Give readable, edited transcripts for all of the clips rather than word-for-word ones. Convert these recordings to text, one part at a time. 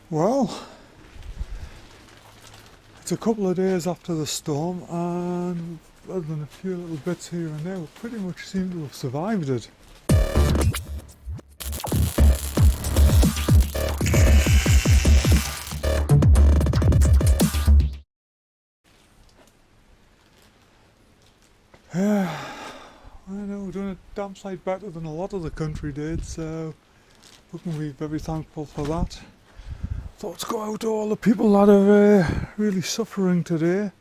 Well, it's a couple of days after the storm, and other than a few little bits here and there, we pretty much seem to have survived it. I know we're doing a damn sight better than a lot of the country did, so we can be very thankful for that. Thoughts go out to all the people that are really suffering today.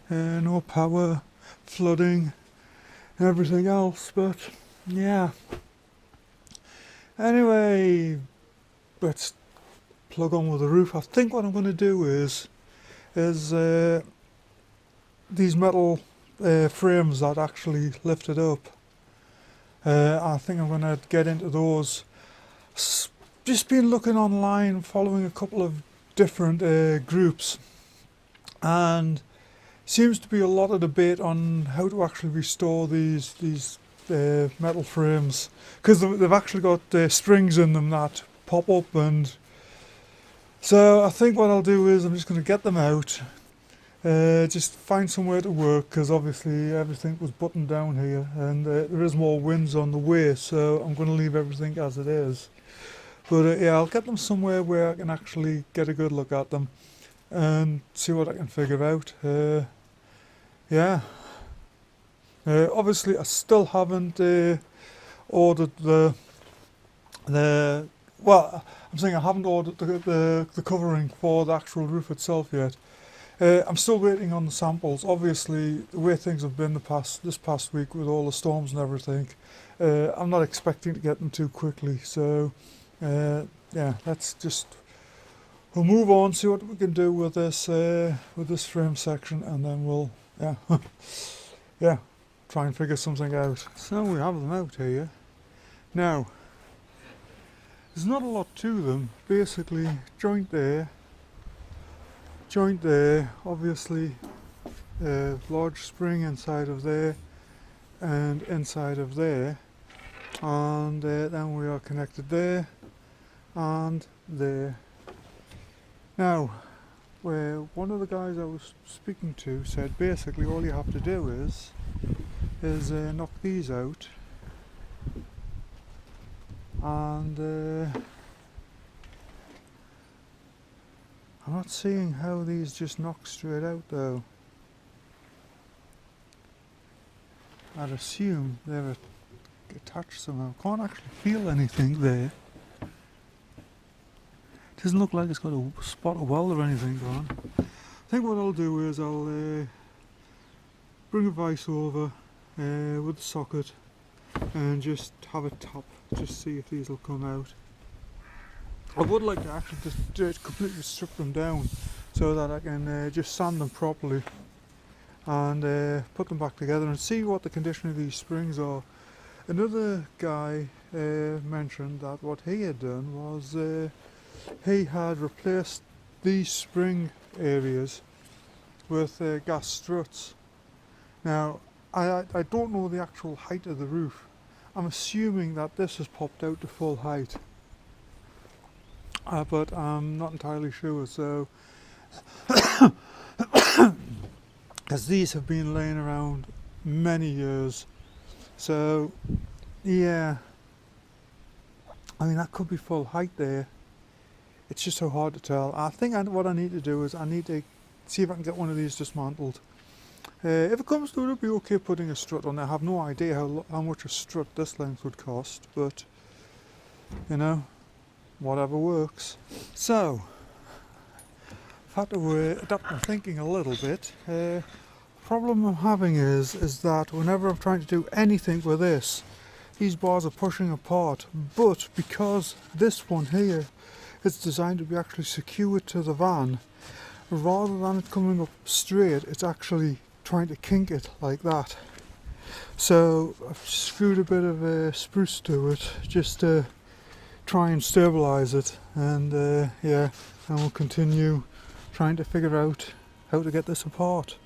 No power, flooding, and everything else, but yeah. Anyway, let's plug on with the roof. I think what I'm going to do is these metal frames that actually lift it up. I think I'm going to get into those. Just been looking online, following a couple of different groups, and seems to be a lot of debate on how to actually restore these metal frames, because they've actually got springs in them that pop up, and so I think what I'll do is I'm just going to get them out, just find somewhere to work, because obviously everything was buttoned down here, and there is more winds on the way, so I'm going to leave everything as it is. But yeah, I'll get them somewhere where I can actually get a good look at them and see what I can figure out. Yeah. Obviously, I still haven't ordered the. Well, I'm saying I haven't ordered the covering for the actual roof itself yet. I'm still waiting on the samples. Obviously, the way things have been this past week with all the storms and everything, I'm not expecting to get them too quickly. So. Yeah, we'll move on, see what we can do with this frame section, and then we'll try and figure something out. So we have them out here. Now, there's not a lot to them. Basically, joint there, obviously large spring inside of there and inside of there, and then we are connected there and there. Now, where one of the guys I was speaking to said basically all you have to do is knock these out, and I'm not seeing how these just knock straight out though. I'd assume they're attached somehow. Can't actually feel anything there. Doesn't look like it's got a spot of weld or anything on. I think what I'll do is I'll bring a vise over with the socket and just have a tap, just see if these will come out. I would like to actually just completely strip them down so that I can just sand them properly and put them back together and see what the condition of these springs are. Another guy mentioned that what he had done was he had replaced these spring areas with gas struts. Now, I don't know the actual height of the roof. I'm assuming that this has popped out to full height, but I'm not entirely sure. So, because these have been laying around many years, so yeah, I mean that could be full height there. It's just so hard to tell. I think what I need to do is I need to see if I can get one of these dismantled. If it comes to it, it'll be okay putting a strut on. I have no idea how much a strut this length would cost, but you know, whatever works. So, I've had to adapt my thinking a little bit. Problem I'm having is that whenever I'm trying to do anything with this, these bars are pushing apart, but because this one here is designed to be actually secured to the van, rather than it coming up straight, it's actually trying to kink it like that. So I've screwed a bit of spruce to it just to try and stabilize it, and yeah, and we'll continue trying to figure out how to get this apart.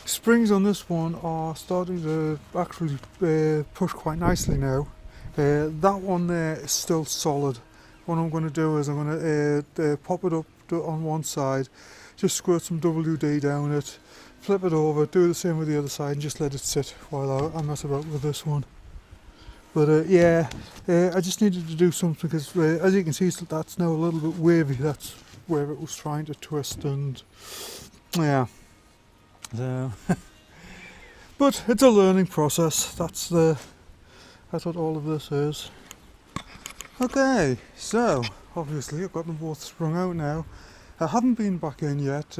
Springs on this one are starting to actually push quite nicely now. That one there is still solid, what I'm going to do is I'm going to pop it up on one side, just squirt some WD down it, flip it over, do the same with the other side and just let it sit while I mess about with this one. But I just needed to do something because as you can see that's now a little bit wavy. That's where it was trying to twist, and yeah, so but it's a learning process. That's what all of this is. Okay, so obviously I've got them both sprung out now. I haven't been back in yet.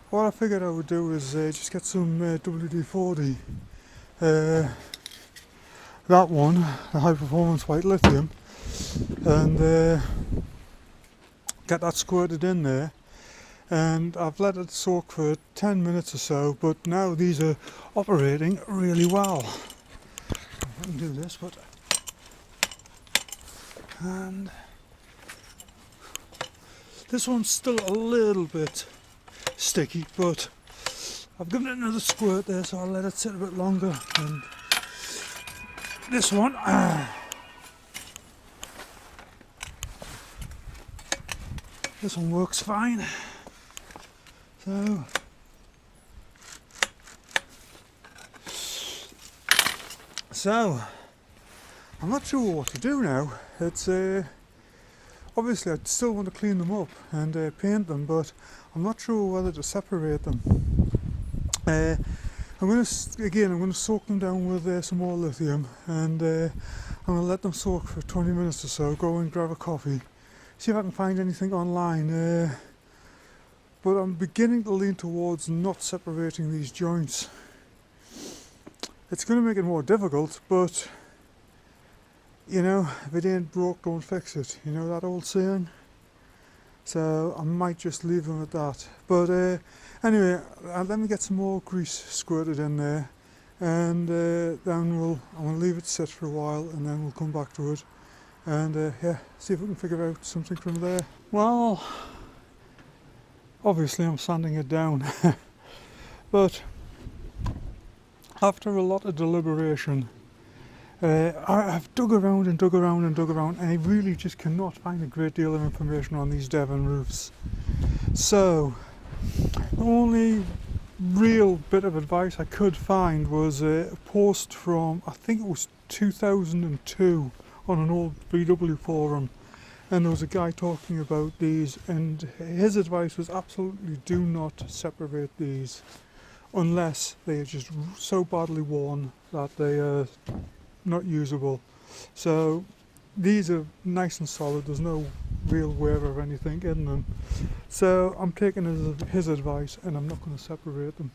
What I figured I would do is just get some WD-40, that one, the high performance white lithium, and get that squirted in there. And I've let it soak for 10 minutes or so, but now these are operating really well. I can do this, but and this one's still a little bit sticky, but I've given it another squirt there, so I'll let it sit a bit longer. And this one, this one works fine. So I'm not sure what to do now. It's obviously I still want to clean them up and paint them, but I'm not sure whether to separate them. I'm going to soak them down with some more lithium, and I'm going to let them soak for 20 minutes or so, go and grab a coffee, see if I can find anything online, but I'm beginning to lean towards not separating these joints. It's going to make it more difficult, but you know, if it ain't broke, don't fix it, you know that old saying? So I might just leave them at that. But anyway, let me get some more grease squirted in there, and then I'm going to leave it sit for a while, and then we'll come back to it and yeah, see if we can figure out something from there. Well, obviously I'm sanding it down, but after a lot of deliberation, I've dug around, and I really just cannot find a great deal of information on these Devon roofs. So the only real bit of advice I could find was a post from, I think it was 2002, on an old VW forum, and there was a guy talking about these, and his advice was absolutely do not separate these unless they are just so badly worn that they are not usable. So these are nice and solid, there's no real wear or anything in them, so I'm taking his advice and I'm not going to separate them.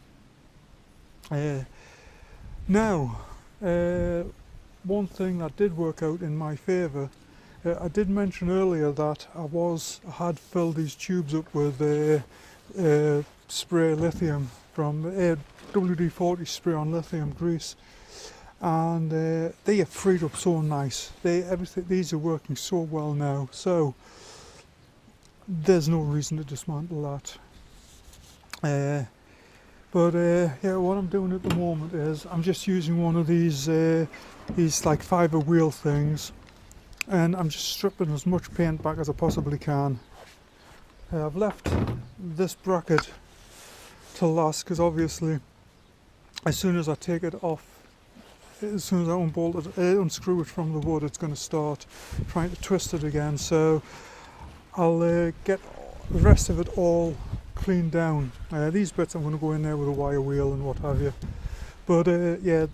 Now one thing that did work out in my favour, I did mention earlier that I had filled these tubes up with spray lithium from WD-40 spray on lithium grease, and they have freed up so nice. These are working so well now, so there's no reason to dismantle that. But yeah, what I'm doing at the moment is I'm just using one of these like fibre wheel things, and I'm just stripping as much paint back as I possibly can. I've left this bracket to last because obviously as soon as I take it off, as soon as I unscrew it from the wood, it's going to start trying to twist it again, so I'll get the rest of it all cleaned down. These bits I'm going to go in there with a wire wheel and what have you, but yeah,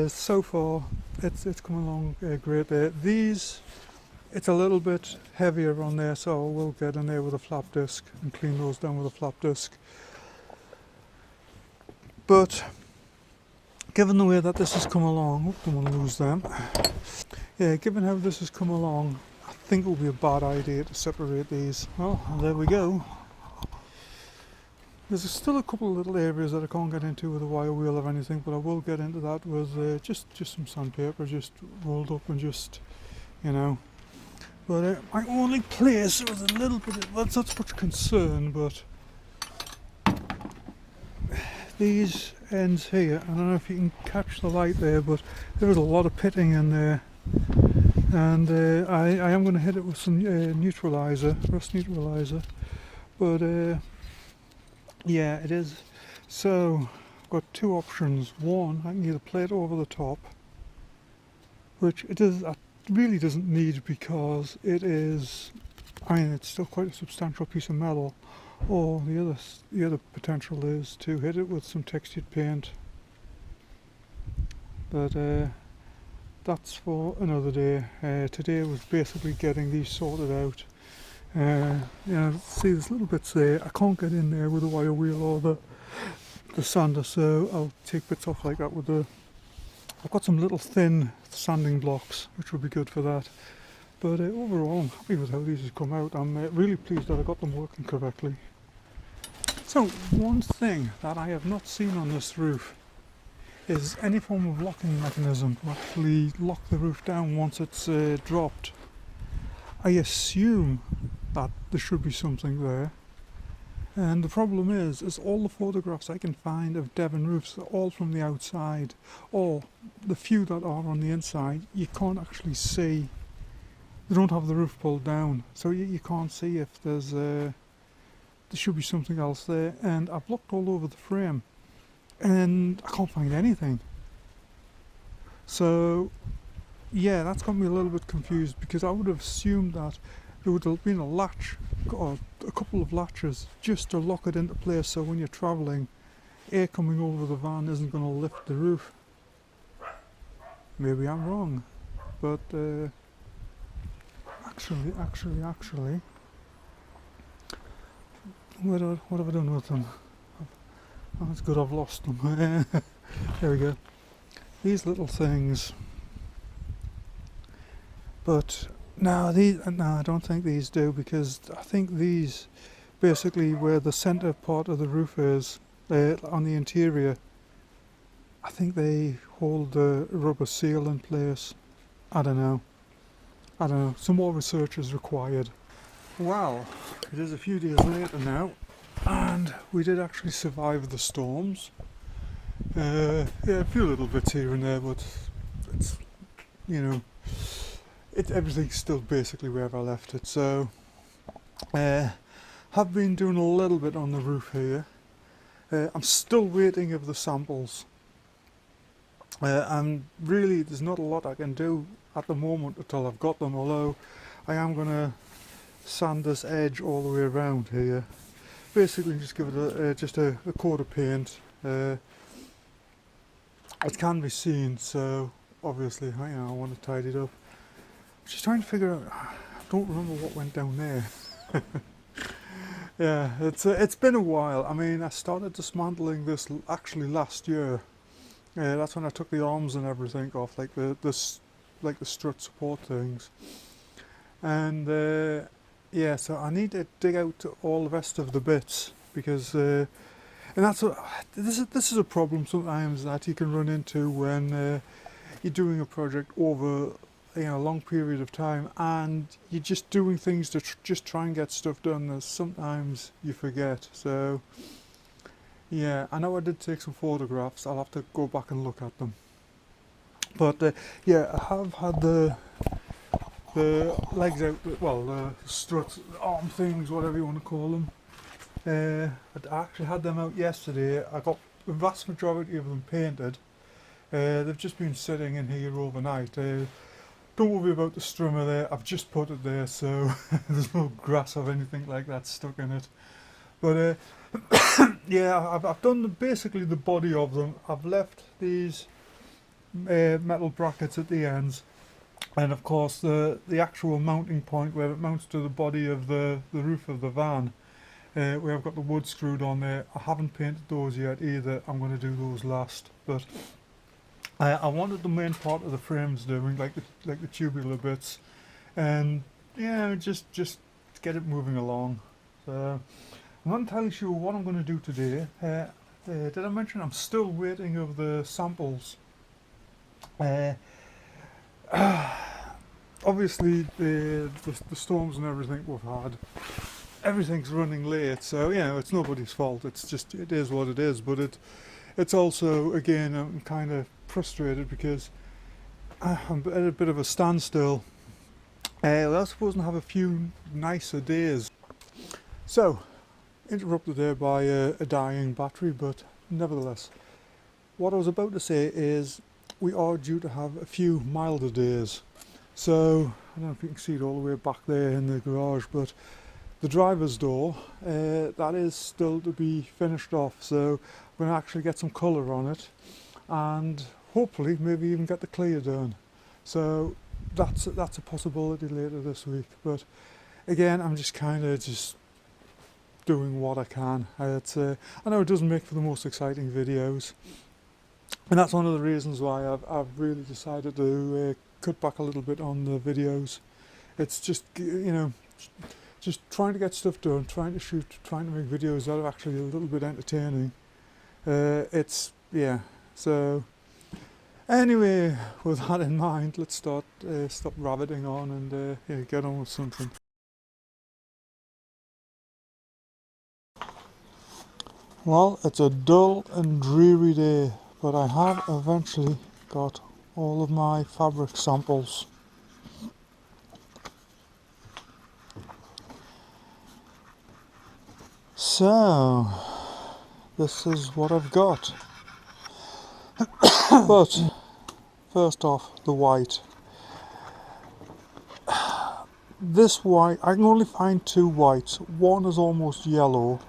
so far it's coming along great. These, it's a little bit heavier on there, so I will get in there with a flap disc and clean those down with a flap disc. But given the way that this has come along, don't want to lose them. Yeah, given how this has come along, I think it will be a bad idea to separate these. Well, there we go. There's still a couple of little areas that I can't get into with a wire wheel or anything, but I will get into that with just some sandpaper, just rolled up and just, you know. But my only place was a little bit, well, it's not so much concern, but these ends here, I don't know if you can catch the light there, but there is a lot of pitting in there, and I am going to hit it with some neutralizer, rust neutralizer, but yeah, it is. So I've got two options. One, I can either play it over the top, which it really doesn't need because it is, I mean, it's still quite a substantial piece of metal. Or the other potential is to hit it with some textured paint, but that's for another day. Today was basically getting these sorted out. Yeah, see, there's little bits there. I can't get in there with the wire wheel or the sander, so I'll take bits off like that with the. I've got some little thin sanding blocks, which would be good for that. But overall, I'm happy with how these have come out. I'm really pleased that I got them working correctly. So, one thing that I have not seen on this roof is any form of locking mechanism to actually lock the roof down once it's dropped. I assume that there should be something there. And the problem is all the photographs I can find of Devon roofs are all from the outside, or the few that are on the inside, you can't actually see. They don't have the roof pulled down, so you can't see if there should be something else there. And I've looked all over the frame and I can't find anything. So yeah, that's got me a little bit confused, because I would have assumed that there would have been a latch or a couple of latches just to lock it into place, so when you're travelling, air coming over the van isn't going to lift the roof. Maybe I'm wrong, but actually, what have I done with them? Oh, it's good I've lost them. There we go. These little things. But no, I don't think these do, because I think these, basically where the centre part of the roof is, on the interior, I think they hold the rubber seal in place. I don't know. Some more research is required. Well, it is a few days later now, and we did actually survive the storms. Yeah, a few little bits here and there, but it's, you know, everything's still basically where I left it. So, have been doing a little bit on the roof here. I'm still waiting of the samples. And really, there's not a lot I can do at the moment until I've got them, although I am going to sand this edge all the way around here. Basically just give it just a coat of paint. It can be seen, so obviously I want to tidy it up. I'm just trying to figure out, I don't remember what went down there. Yeah, it's been a while. I mean, I started dismantling this actually last year. That's when I took the arms and everything off, like the strut support things. And yeah, so I need to dig out all the rest of the bits, because and that's this is a problem sometimes that you can run into when you're doing a project over a long period of time, and you're just doing things to just try and get stuff done. There's sometimes you forget. So yeah, I know I did take some photographs. I'll have to go back and look at them. But yeah, I have had the legs out, well, the struts, arm things, whatever you want to call them. I actually had them out yesterday. I got the vast majority of them painted. They've just been sitting in here overnight. Don't worry about the strimmer there, I've just put it there, so there's no grass or anything like that stuck in it. But yeah, I've done basically the body of them. I've left these metal brackets at the ends, and of course the actual mounting point where it mounts to the body of the roof of the van, where I've got the wood screwed on there. I haven't painted those yet either. I'm going to do those last, but I wanted the main part of the frames doing, like the tubular bits, and yeah, just get it moving along. So I'm not entirely sure what I'm going to do today. Did I mention I'm still waiting of the samples? Obviously the storms and everything we've had, everything's running late, so it's nobody's fault. It's just, it is what it is. But it's also, again, I'm kind of frustrated because I'm at a bit of a standstill. we're supposed to have a few nicer days. So, interrupted there by a dying battery, but nevertheless, what I was about to say is we are due to have a few milder days. So, I don't know if you can see it all the way back there in the garage, but the driver's door, that is still to be finished off, so we're going to actually get some colour on it and hopefully maybe even get the clear done. So that's a possibility later this week, but again I'm just kind of just doing what I can. I know it doesn't make for the most exciting videos, and that's one of the reasons why I've really decided to cut back a little bit on the videos. It's just, you know, just trying to get stuff done, trying to shoot, trying to make videos that are actually a little bit entertaining. Yeah, so anyway, with that in mind, let's stop rabbiting on and yeah, get on with something. Well, it's a dull and dreary day, but I have eventually got all of my fabric samples. So, this is what I've got. But, first off, the white. This white, I can only find two whites. One is almost yellow,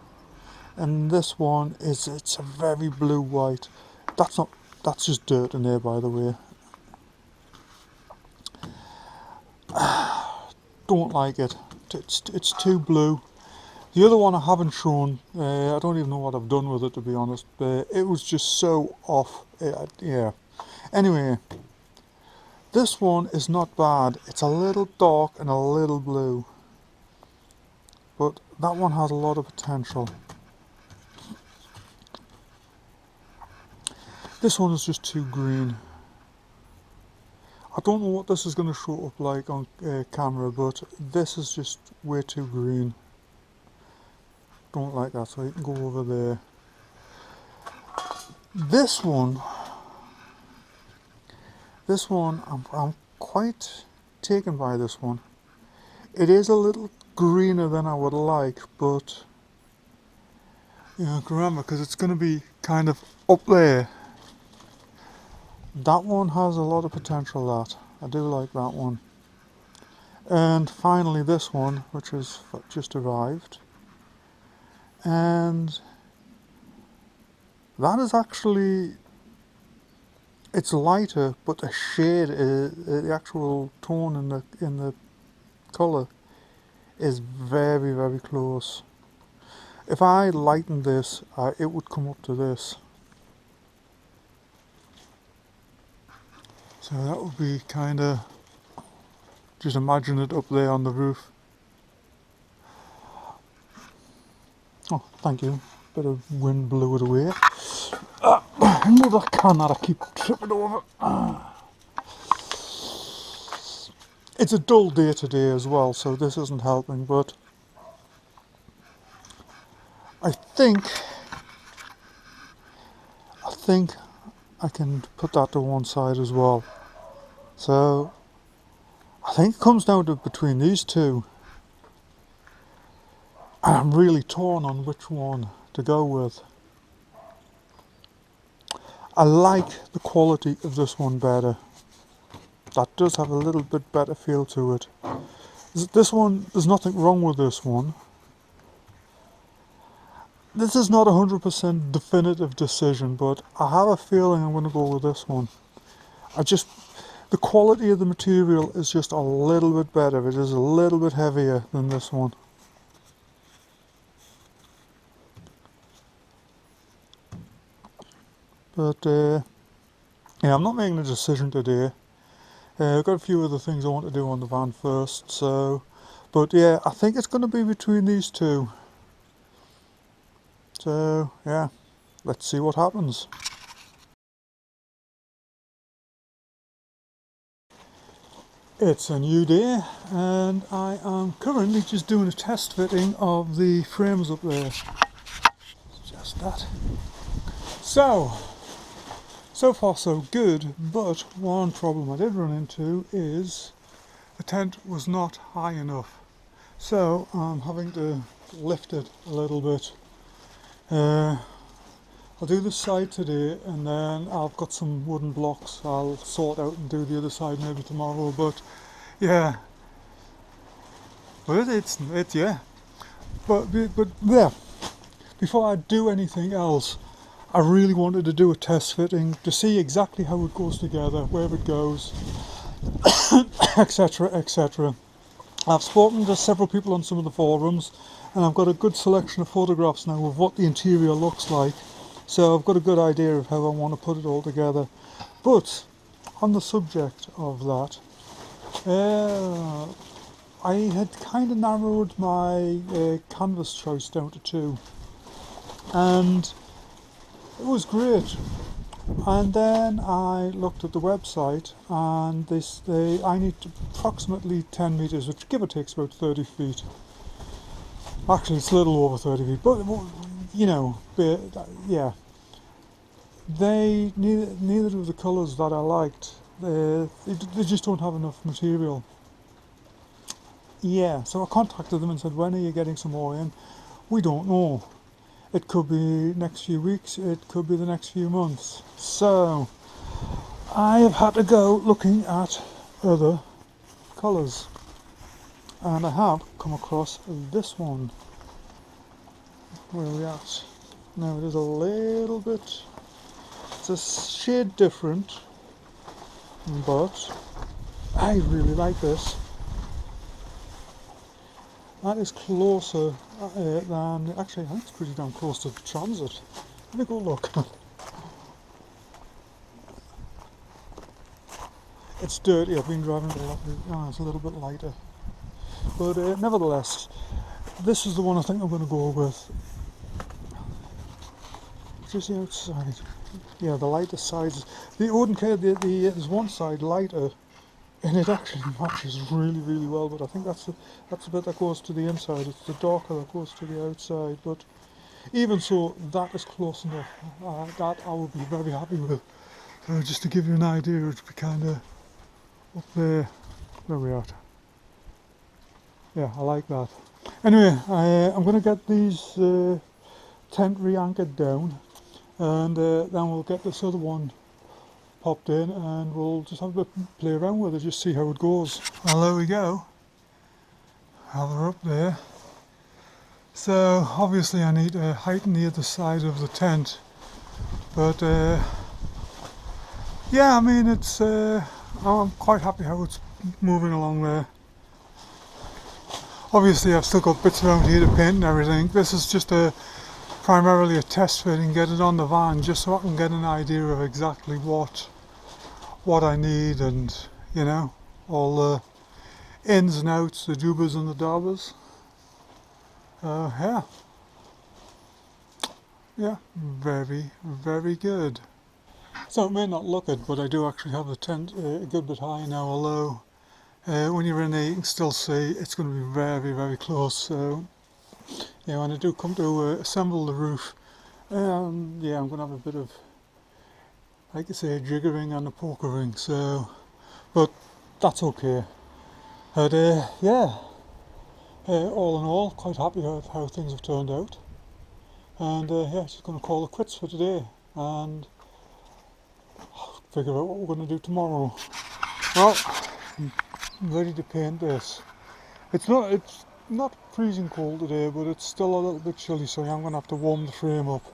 and this one it's a very blue white. That's just dirt in there, by the way. Don't like it. It's too blue. The other one I haven't shown. I don't even know what I've done with it, to be honest. It was just so off. Yeah. Anyway, this one is not bad. It's a little dark and a little blue, but that one has a lot of potential. This one is just too green. I don't know what this is going to show up like on camera, but this is just way too green. Don't like that, so you can go over there. This one, I'm quite taken by this one. It is a little greener than I would like, but you know, remember, because it's going to be kind of up there. That one has a lot of potential. That I do like that one. And finally, this one, which has just arrived, and that is actually, it's lighter, but the shade, the actual tone in the colour is very, very close. If I lightened this, it would come up to this. So that would be kind of, just imagine it up there on the roof. Oh, thank you. Bit of wind blew it away. Another can that I keep tripping over. It's a dull day today as well, so this isn't helping, but I think I can put that to one side as well. So I think it comes down to between these two. And I'm really torn on which one to go with. I like the quality of this one better. That does have a little bit better feel to it. This one, there's nothing wrong with this one. This is not a 100% definitive decision, but I have a feeling I'm going to go with this one. The quality of the material is just a little bit better. It is a little bit heavier than this one. But yeah, I'm not making a decision today. I've got a few other things I want to do on the van first, so, but yeah, I think it's going to be between these two. So yeah, let's see what happens. It's a new day, and I am currently just doing a test fitting of the frames up there. Just that. So far so good, but one problem I did run into is the tent was not high enough, so I'm having to lift it a little bit. I'll do this side today, and then I've got some wooden blocks I'll sort out and do the other side maybe tomorrow. But yeah, but it's yeah. But yeah, before I do anything else, I really wanted to do a test fitting to see exactly how it goes together, where it goes, etc., etc. I've spoken to several people on some of the forums, and I've got a good selection of photographs now of what the interior looks like. So I've got a good idea of how I want to put it all together. But on the subject of that, I had kind of narrowed my canvas choice down to 2, and it was great. And then I looked at the website, and I need approximately 10 meters, which give or takes about 30 feet. Actually, it's a little over 30 feet, but you know, yeah. Neither of the colours that I liked. They just don't have enough material. Yeah, so I contacted them and said, when are you getting some more in? We don't know. It could be next few weeks, it could be the next few months. So I have had to go looking at other colours, and I have come across this one. Where are we at? Now it is a little bit, it's a shade different, but I really like this. That is closer than, actually I think it's pretty damn close to the Transit. Let me go look. It's dirty, I've been driving it a lot, it's a little bit lighter. But nevertheless, this is the one I think I'm going to go with. Just the outside. Yeah, the lighter sides. The wouldn't care, there's one side lighter, and it actually matches really, really well, but I think that's the bit that goes to the inside. It's the darker that goes to the outside, but even so, that is close enough. That I would be very happy with. Just to give you an idea, it would be kind of up there. Where we at? Yeah, I like that. Anyway, I'm going to get these tent re-anchored down, and then we'll get this other one popped in, and we'll just have a bit play around with it, just see how it goes. Well, there we go. Well, they're up there. So obviously I need to heighten the other side of the tent, but yeah, I mean it's I'm quite happy how it's moving along there. Obviously I've still got bits around here to paint and everything. This is just primarily a test fit and get it on the van, just so I can get an idea of exactly what I need, and you know, all the ins and outs, the doobers and the daubers. Yeah, very, very good. So it may not look it, but I do actually have the tent a good bit high now, although when you're in there you can still see it's going to be very, very close. So yeah, when I do come to assemble the roof, yeah, I'm going to have a bit of, like I say, a jiggering and a pokering, so, but that's okay. But yeah, all in all, quite happy with how things have turned out. And yeah, just going to call it quits for today and figure out what we're going to do tomorrow. Well, I'm ready to paint this. It's not freezing cold today, but it's still a little bit chilly, so I'm going to have to warm the frame up.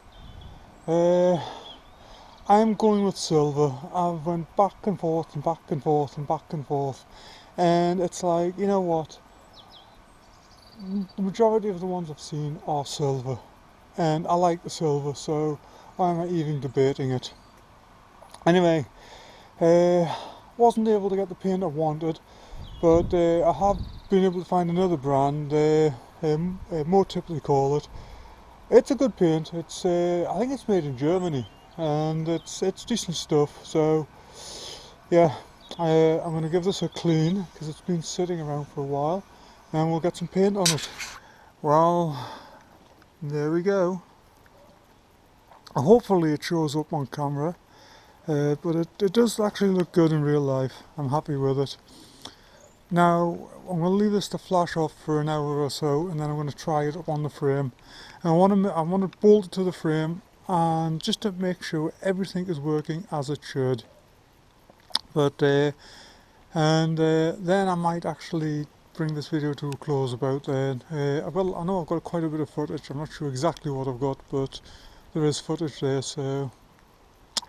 I'm going with silver. I've went back and forth and back and forth and back and forth, and it's like, you know what, the majority of the ones I've seen are silver, and I like the silver, so why am I even debating it? Anyway, wasn't able to get the paint I wanted, but I have been able to find another brand, more typically call it. It's a good paint. It's I think it's made in Germany, and it's decent stuff. So yeah, I'm going to give this a clean because it's been sitting around for a while, and we'll get some paint on it. Well, there we go. Hopefully it shows up on camera, but it does actually look good in real life. I'm happy with it. Now I'm going to leave this to flash off for an hour or so, and then I'm going to try it up on the frame. And I want to bolt it to the frame, and just to make sure everything is working as it should. But then I might actually bring this video to a close about then. Well, I know I've got quite a bit of footage. I'm not sure exactly what I've got, but there is footage there. So,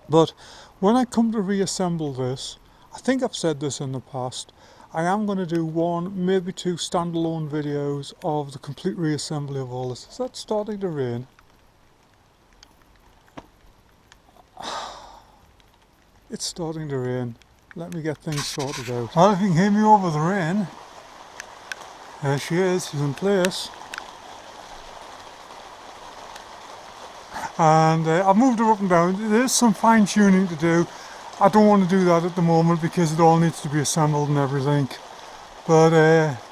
but when I come to reassemble this, I think I've said this in the past, I am going to do one, maybe two standalone videos of the complete reassembly of all this. Is that starting to rain? It's starting to rain. Let me get things sorted out. Well, if you can hear me over the rain, there she is, she's in place. And I've moved her up and down. There's some fine tuning to do. I don't want to do that at the moment because it all needs to be assembled and everything. But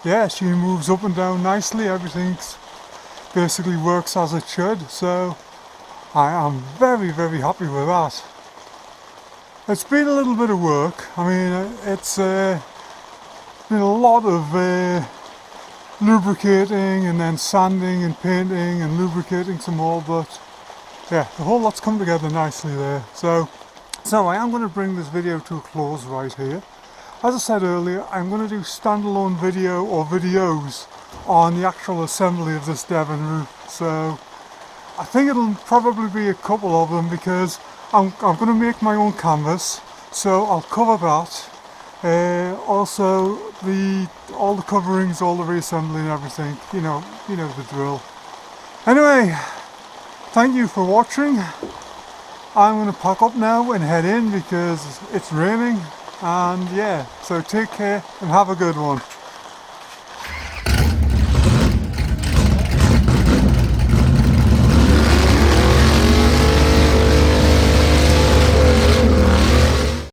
yeah, she moves up and down nicely. Everything basically works as it should. So I am very, very happy with that. It's been a little bit of work. I mean, it's been a lot of lubricating and then sanding and painting and lubricating some more, but yeah, the whole lot's come together nicely there. So I am going to bring this video to a close right here. As I said earlier, I'm going to do standalone video or videos on the actual assembly of this Devon roof. So I think it'll probably be a couple of them because I'm going to make my own canvas, so I'll cover that. Also all the coverings, all the reassembly and everything, you know the drill. Anyway, thank you for watching. I'm going to pack up now and head in because it's raining, and yeah, so take care and have a good one.